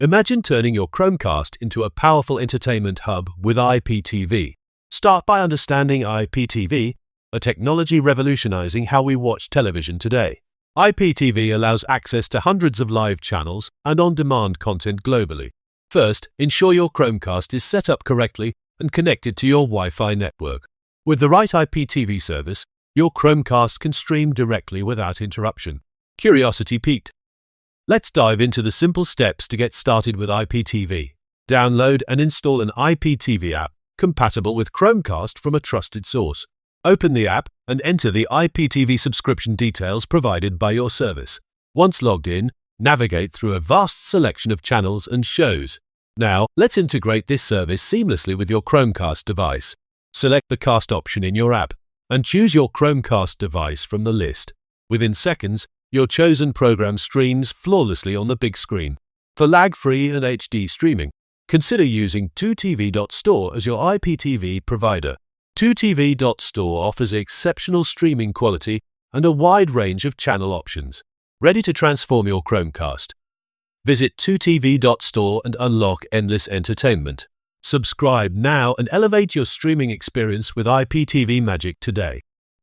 Imagine turning your Chromecast into a powerful entertainment hub with IPTV. Start by understanding IPTV, a technology revolutionizing how we watch television today. IPTV allows access to hundreds of live channels and on-demand content globally. First, ensure your Chromecast is set up correctly and connected to your Wi-Fi network. With the right IPTV service, your Chromecast can stream directly without interruption. Curiosity piqued? Let's dive into the simple steps to get started with IPTV. Download and install an IPTV app compatible with Chromecast from a trusted source. Open the app and enter the IPTV subscription details provided by your service. Once logged in, navigate through a vast selection of channels and shows. Now, let's integrate this service seamlessly with your Chromecast device. Select the Cast option in your app and choose your Chromecast device from the list. Within seconds, your chosen program streams flawlessly on the big screen. For lag-free and HD streaming, consider using 2TV.store as your IPTV provider. 2TV.store offers exceptional streaming quality and a wide range of channel options. Ready to transform your Chromecast? Visit 2TV.store and unlock endless entertainment. Subscribe now and elevate your streaming experience with IPTV magic today.